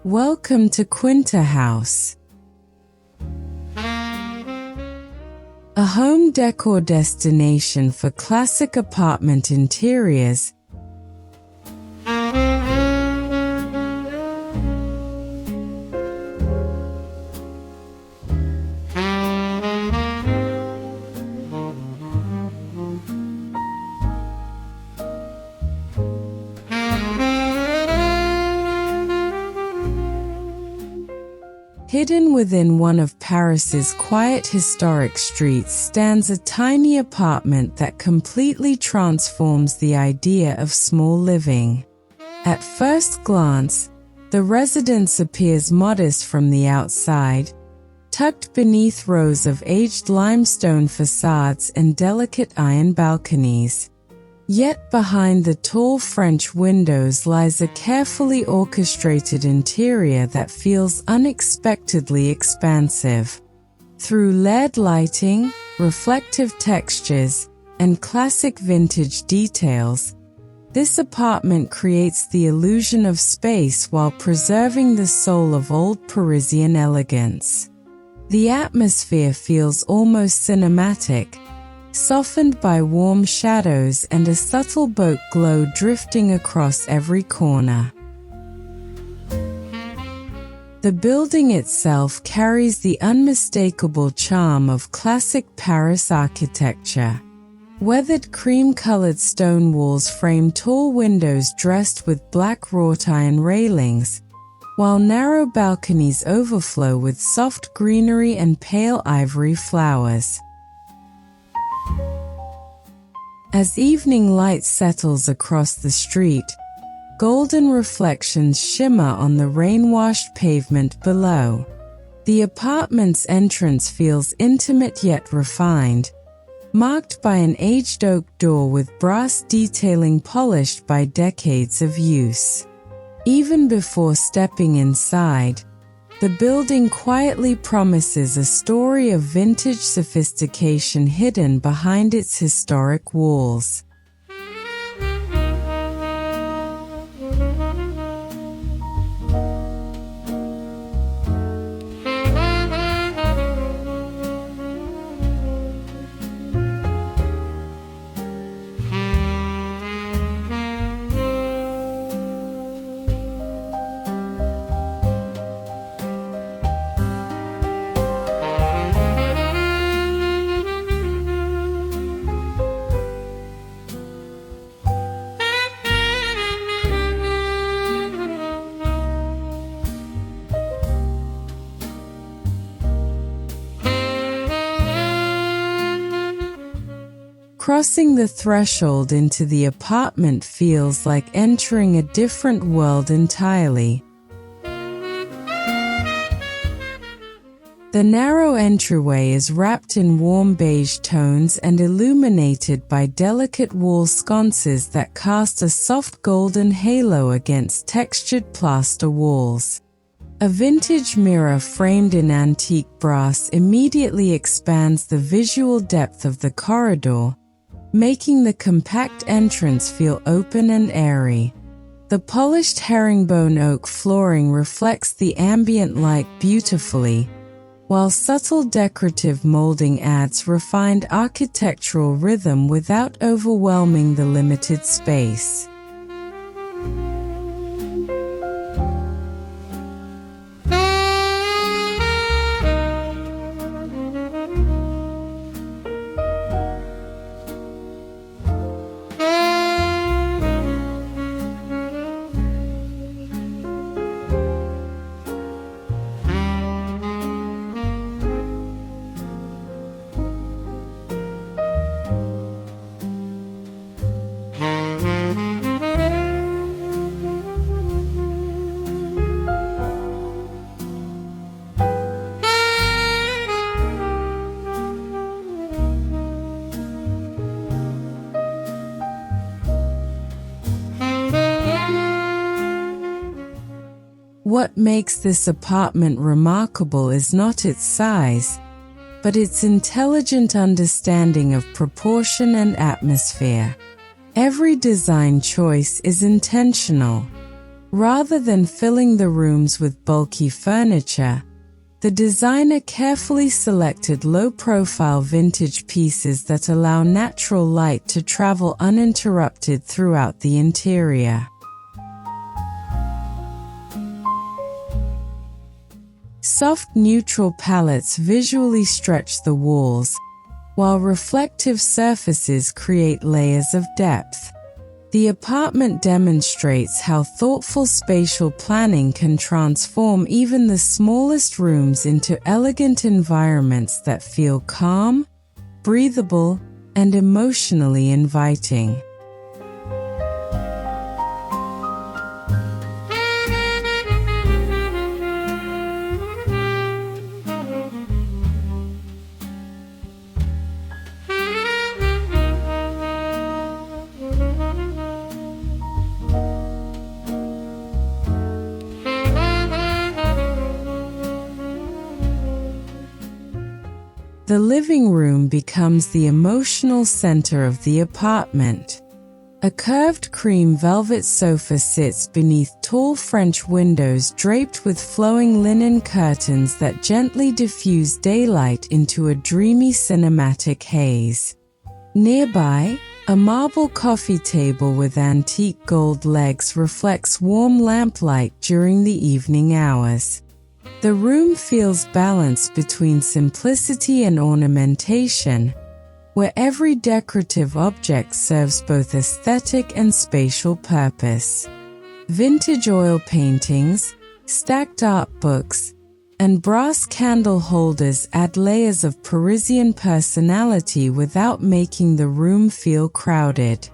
Welcome to Quinta House, a home decor destination for classic apartment interiors. Hidden within one of Paris's quiet historic streets stands a tiny apartment that completely transforms the idea of small living. At first glance, the residence appears modest from the outside, tucked beneath rows of aged limestone facades and delicate iron balconies. Yet behind the tall French windows lies a carefully orchestrated interior that feels unexpectedly expansive. Through LED lighting, reflective textures, and classic vintage details, this apartment creates the illusion of space while preserving the soul of old Parisian elegance. The atmosphere feels almost cinematic, softened by warm shadows and a subtle bokeh glow drifting across every corner. The building itself carries the unmistakable charm of classic Paris architecture. Weathered cream-colored stone walls frame tall windows dressed with black wrought-iron railings, while narrow balconies overflow with soft greenery and pale ivory flowers. As evening light settles across the street, golden reflections shimmer on the rain-washed pavement below. The apartment's entrance feels intimate yet refined, marked by an aged oak door with brass detailing polished by decades of use. Even before stepping inside, the building quietly promises a story of vintage sophistication hidden behind its historic walls. Crossing the threshold into the apartment feels like entering a different world entirely. The narrow entryway is wrapped in warm beige tones and illuminated by delicate wall sconces that cast a soft golden halo against textured plaster walls. A vintage mirror framed in antique brass immediately expands the visual depth of the corridor, making the compact entrance feel open and airy. The polished herringbone oak flooring reflects the ambient light beautifully, while subtle decorative molding adds refined architectural rhythm without overwhelming the limited space. What makes this apartment remarkable is not its size, but its intelligent understanding of proportion and atmosphere. Every design choice is intentional. Rather than filling the rooms with bulky furniture, the designer carefully selected low-profile vintage pieces that allow natural light to travel uninterrupted throughout the interior. Soft neutral palettes visually stretch the walls, while reflective surfaces create layers of depth. The apartment demonstrates how thoughtful spatial planning can transform even the smallest rooms into elegant environments that feel calm, breathable, and emotionally inviting. The living room becomes the emotional center of the apartment. A curved cream velvet sofa sits beneath tall French windows draped with flowing linen curtains that gently diffuse daylight into a dreamy cinematic haze. Nearby, a marble coffee table with antique gold legs reflects warm lamplight during the evening hours. The room feels balanced between simplicity and ornamentation, where every decorative object serves both aesthetic and spatial purpose. Vintage oil paintings, stacked art books, and brass candle holders add layers of Parisian personality without making the room feel crowded.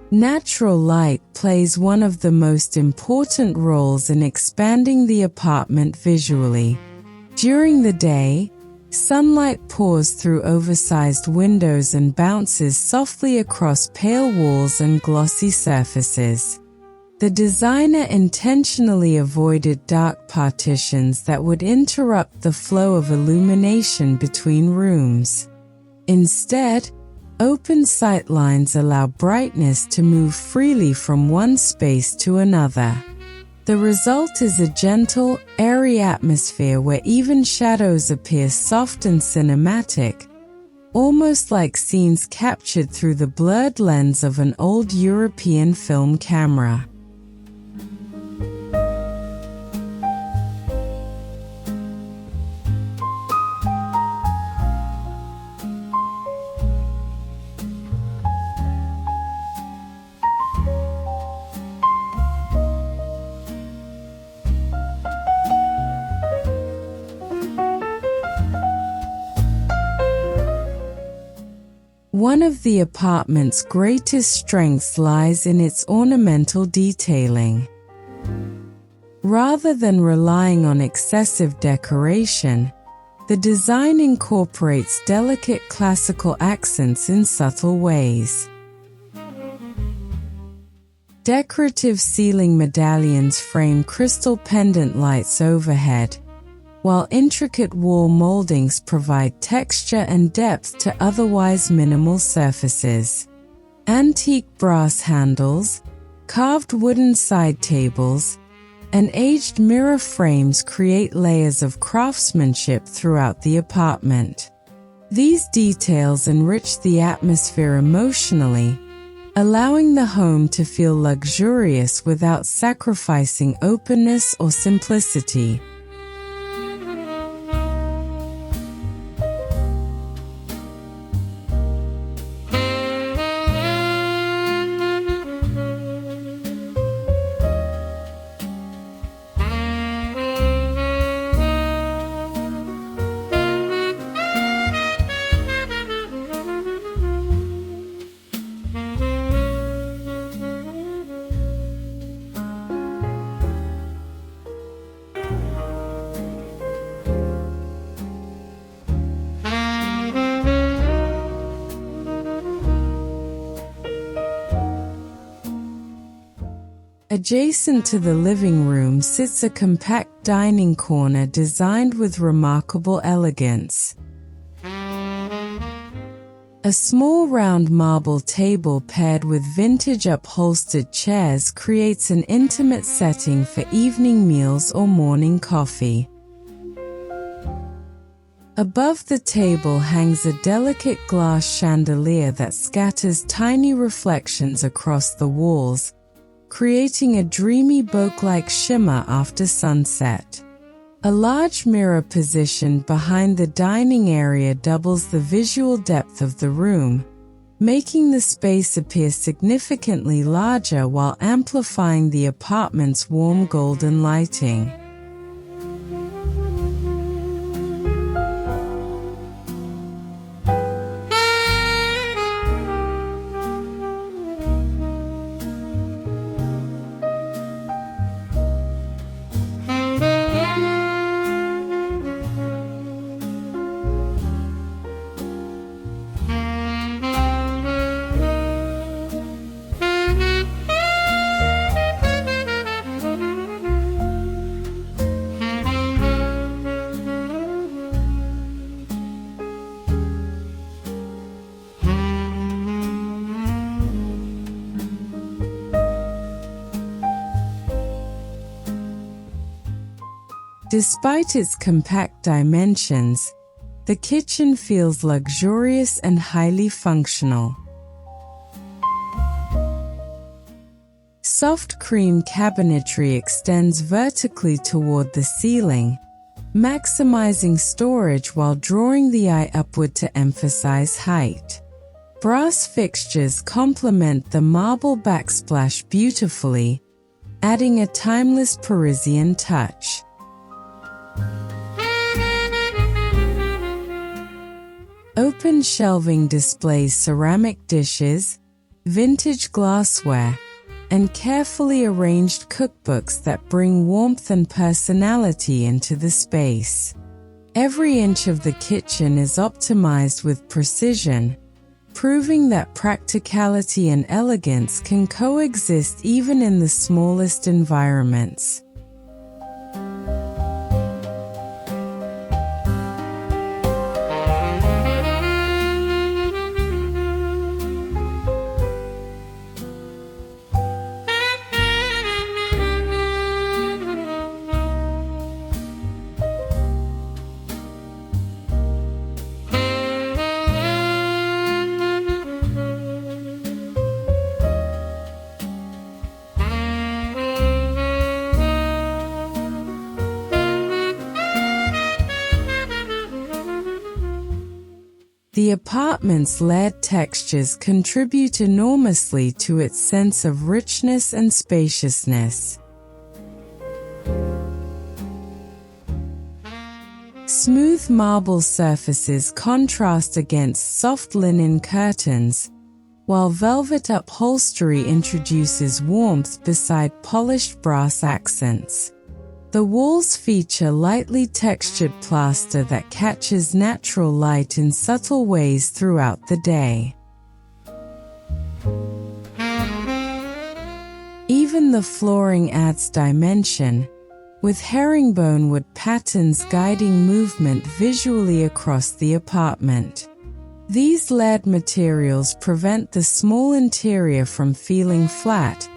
Natural light plays one of the most important roles in expanding the apartment visually. During the day, sunlight pours through oversized windows and bounces softly across pale walls and glossy surfaces. The designer intentionally avoided dark partitions that would interrupt the flow of illumination between rooms. Instead, open sightlines allow brightness to move freely from one space to another. The result is a gentle, airy atmosphere where even shadows appear soft and cinematic, almost like scenes captured through the blurred lens of an old European film camera. One of the apartment's greatest strengths lies in its ornamental detailing. Rather than relying on excessive decoration, the design incorporates delicate classical accents in subtle ways. Decorative ceiling medallions frame crystal pendant lights overhead, while intricate wall moldings provide texture and depth to otherwise minimal surfaces. Antique brass handles, carved wooden side tables, and aged mirror frames create layers of craftsmanship throughout the apartment. These details enrich the atmosphere emotionally, allowing the home to feel luxurious without sacrificing openness or simplicity. Adjacent to the living room sits a compact dining corner designed with remarkable elegance. A small round marble table paired with vintage upholstered chairs creates an intimate setting for evening meals or morning coffee. Above the table hangs a delicate glass chandelier that scatters tiny reflections across the walls, creating a dreamy bokeh-like shimmer after sunset. A large mirror positioned behind the dining area doubles the visual depth of the room, making the space appear significantly larger while amplifying the apartment's warm golden lighting. Despite its compact dimensions, the kitchen feels luxurious and highly functional. Soft cream cabinetry extends vertically toward the ceiling, maximizing storage while drawing the eye upward to emphasize height. Brass fixtures complement the marble backsplash beautifully, adding a timeless Parisian touch. Open shelving displays ceramic dishes, vintage glassware, and carefully arranged cookbooks that bring warmth and personality into the space. Every inch of the kitchen is optimized with precision, proving that practicality and elegance can coexist even in the smallest environments. The apartment's layered textures contribute enormously to its sense of richness and spaciousness. Smooth marble surfaces contrast against soft linen curtains, while velvet upholstery introduces warmth beside polished brass accents. The walls feature lightly textured plaster that catches natural light in subtle ways throughout the day. Even the flooring adds dimension, with herringbone wood patterns guiding movement visually across the apartment. These layered materials prevent the small interior from feeling flat,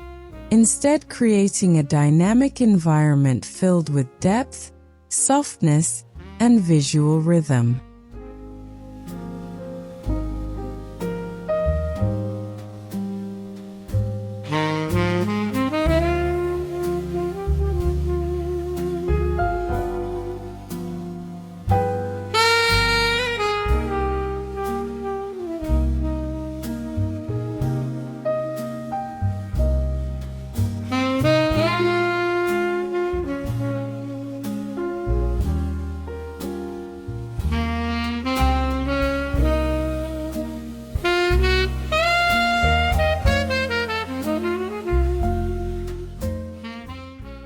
instead creating a dynamic environment filled with depth, softness, and visual rhythm.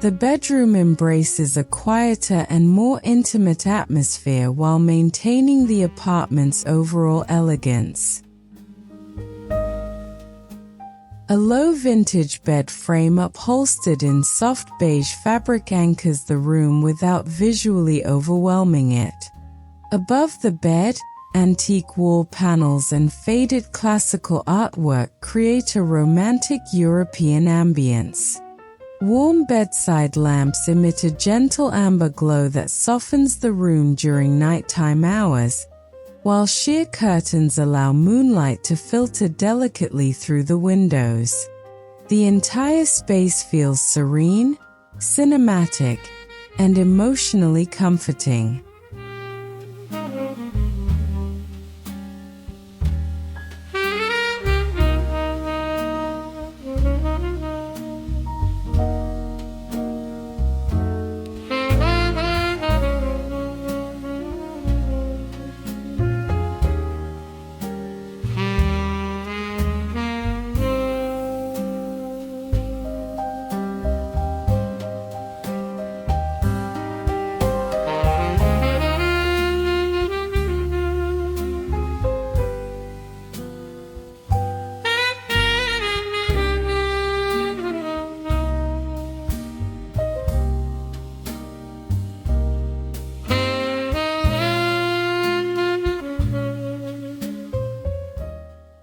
The bedroom embraces a quieter and more intimate atmosphere while maintaining the apartment's overall elegance. A low vintage bed frame upholstered in soft beige fabric anchors the room without visually overwhelming it. Above the bed, antique wall panels and faded classical artwork create a romantic European ambience. Warm bedside lamps emit a gentle amber glow that softens the room during nighttime hours, while sheer curtains allow moonlight to filter delicately through the windows. The entire space feels serene, cinematic, and emotionally comforting.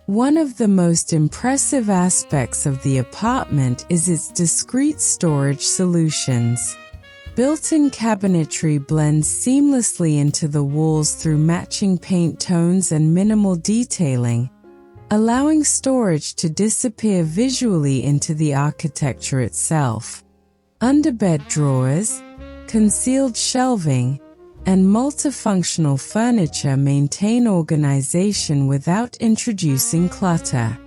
One of the most impressive aspects of the apartment is its discreet storage solutions. Built-in cabinetry blends seamlessly into the walls through matching paint tones and minimal detailing, allowing storage to disappear visually into the architecture itself. Underbed drawers, concealed shelving, and multifunctional furniture maintain organization without introducing clutter.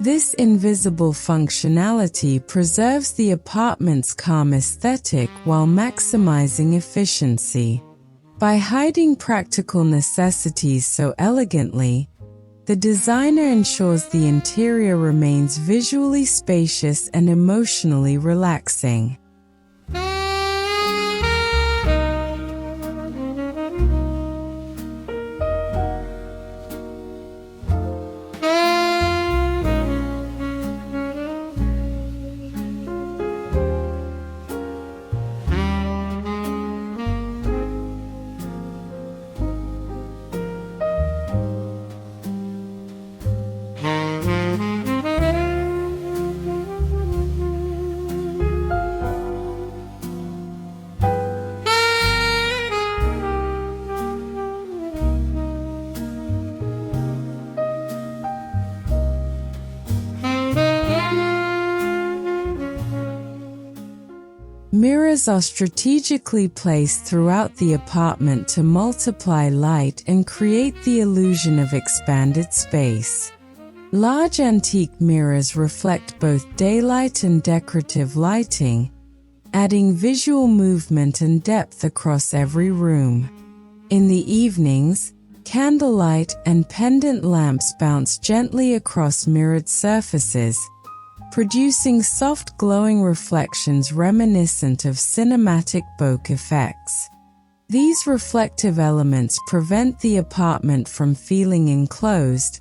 This invisible functionality preserves the apartment's calm aesthetic while maximizing efficiency. By hiding practical necessities so elegantly, the designer ensures the interior remains visually spacious and emotionally relaxing. Mirrors are strategically placed throughout the apartment to multiply light and create the illusion of expanded space. Large antique mirrors reflect both daylight and decorative lighting, adding visual movement and depth across every room. In the evenings, candlelight and pendant lamps bounce gently across mirrored surfaces, producing soft glowing reflections reminiscent of cinematic bokeh effects. These reflective elements prevent the apartment from feeling enclosed,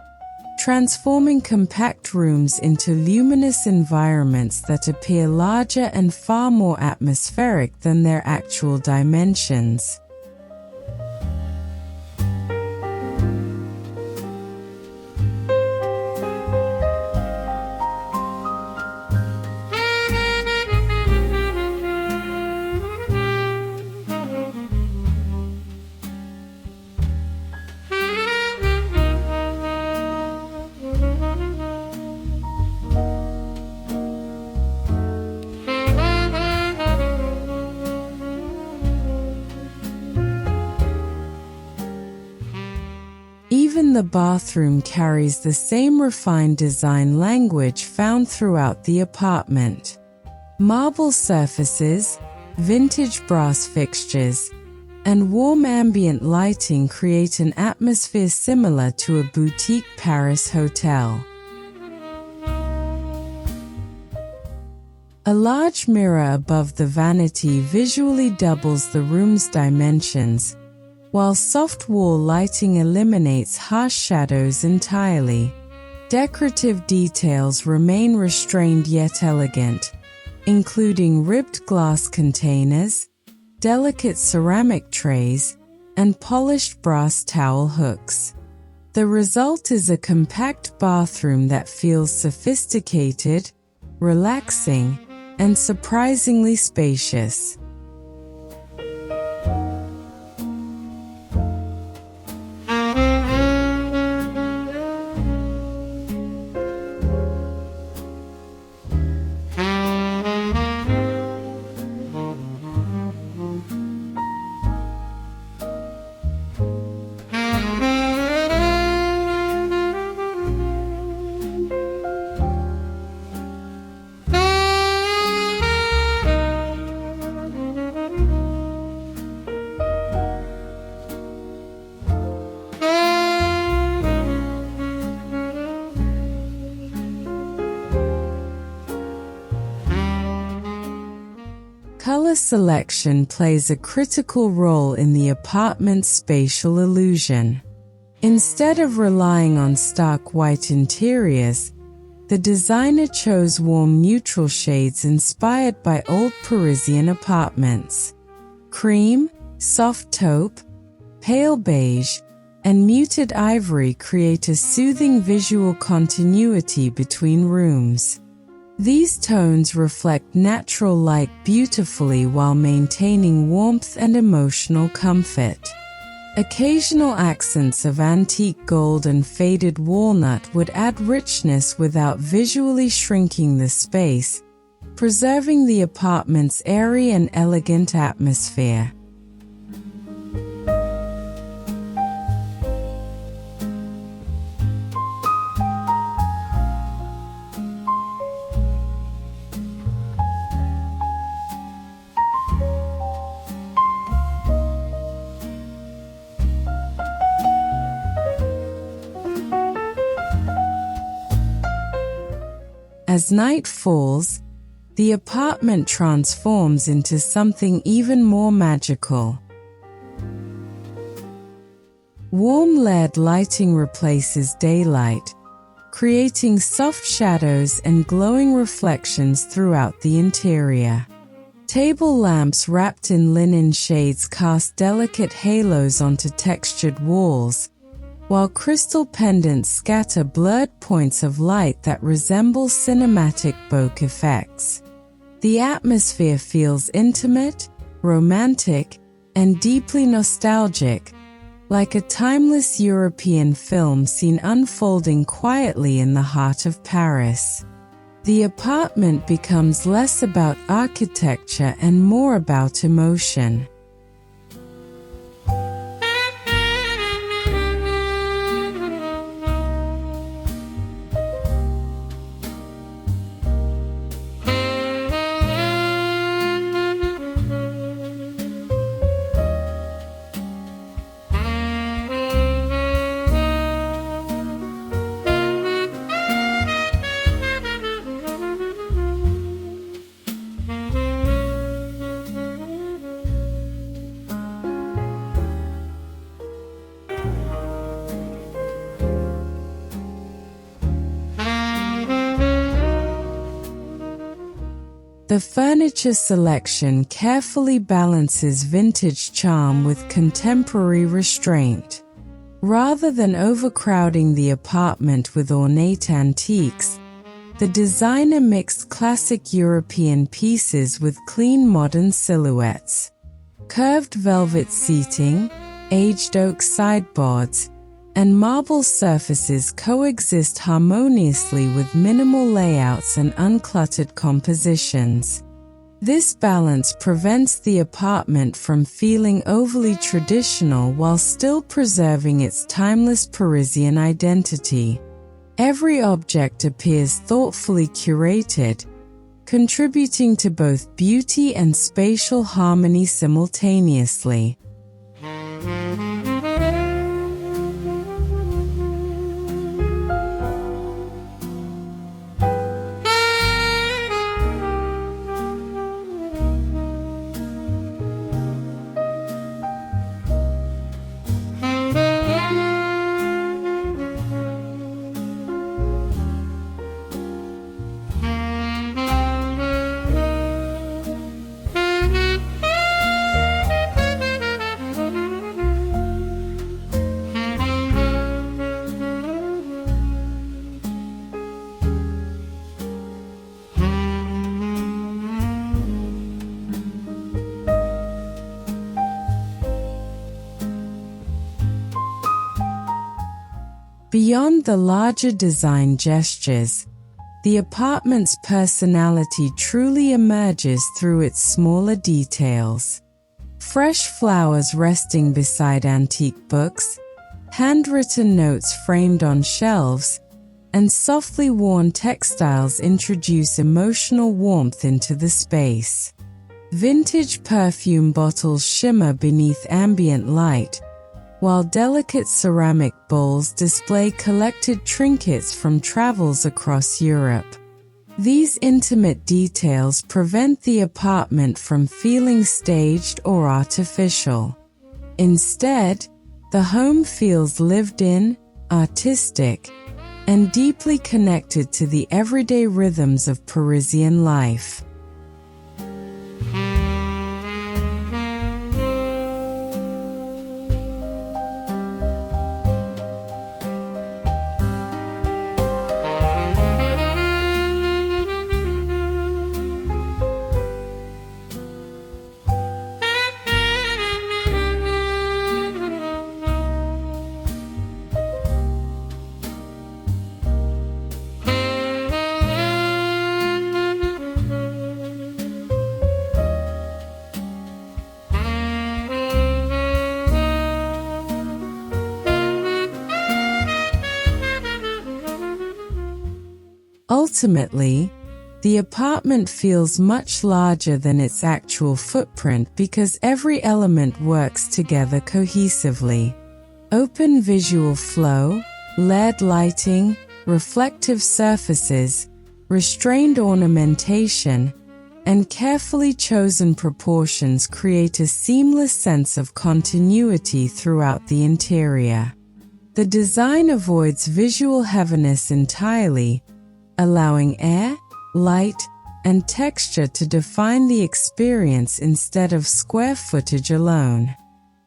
transforming compact rooms into luminous environments that appear larger and far more atmospheric than their actual dimensions. Even the bathroom carries the same refined design language found throughout the apartment. Marble surfaces, vintage brass fixtures, and warm ambient lighting create an atmosphere similar to a boutique Paris hotel. A large mirror above the vanity visually doubles the room's dimensions, while soft wall lighting eliminates harsh shadows entirely. Decorative details remain restrained yet elegant, including ribbed glass containers, delicate ceramic trays, and polished brass towel hooks. The result is a compact bathroom that feels sophisticated, relaxing, and surprisingly spacious. Color selection plays a critical role in the apartment's spatial illusion. Instead of relying on stark white interiors, the designer chose warm neutral shades inspired by old Parisian apartments. Cream, soft taupe, pale beige, and muted ivory create a soothing visual continuity between rooms. These tones reflect natural light beautifully while maintaining warmth and emotional comfort. Occasional accents of antique gold and faded walnut would add richness without visually shrinking the space, preserving the apartment's airy and elegant atmosphere. As night falls, the apartment transforms into something even more magical. Warm LED lighting replaces daylight, creating soft shadows and glowing reflections throughout the interior. Table lamps wrapped in linen shades cast delicate halos onto textured walls, while crystal pendants scatter blurred points of light that resemble cinematic bokeh effects. The atmosphere feels intimate, romantic, and deeply nostalgic, like a timeless European film seen unfolding quietly in the heart of Paris. The apartment becomes less about architecture and more about emotion. The furniture selection carefully balances vintage charm with contemporary restraint. Rather than overcrowding the apartment with ornate antiques, the designer mixed classic European pieces with clean modern silhouettes. Curved velvet seating, aged oak sideboards, and marble surfaces coexist harmoniously with minimal layouts and uncluttered compositions. This balance prevents the apartment from feeling overly traditional while still preserving its timeless Parisian identity. Every object appears thoughtfully curated, contributing to both beauty and spatial harmony simultaneously. Beyond the larger design gestures, the apartment's personality truly emerges through its smaller details. Fresh flowers resting beside antique books, handwritten notes framed on shelves, and softly worn textiles introduce emotional warmth into the space. Vintage perfume bottles shimmer beneath ambient light, while delicate ceramic bowls display collected trinkets from travels across Europe. These intimate details prevent the apartment from feeling staged or artificial. Instead, the home feels lived in, artistic, and deeply connected to the everyday rhythms of Parisian life. Ultimately, the apartment feels much larger than its actual footprint because every element works together cohesively. Open visual flow, LED lighting, reflective surfaces, restrained ornamentation, and carefully chosen proportions create a seamless sense of continuity throughout the interior. The design avoids visual heaviness entirely, allowing air, light, and texture to define the experience instead of square footage alone.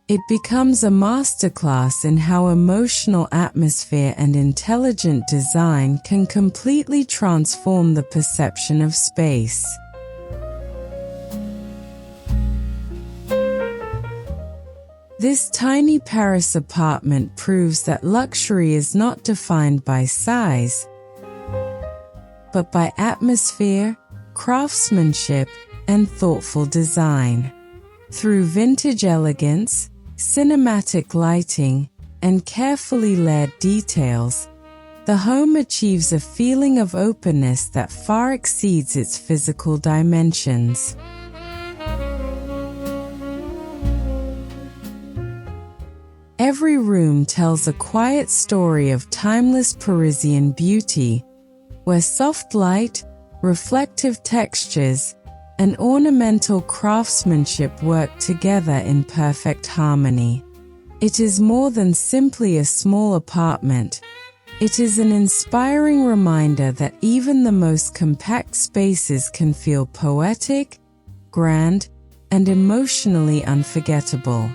It becomes a masterclass in how emotional atmosphere and intelligent design can completely transform the perception of space. This tiny Paris apartment proves that luxury is not defined by size, but by atmosphere, craftsmanship, and thoughtful design. Through vintage elegance, cinematic lighting, and carefully layered details, the home achieves a feeling of openness that far exceeds its physical dimensions. Every room tells a quiet story of timeless Parisian beauty, where soft light, reflective textures, and ornamental craftsmanship work together in perfect harmony. It is more than simply a small apartment. It is an inspiring reminder that even the most compact spaces can feel poetic, grand, and emotionally unforgettable.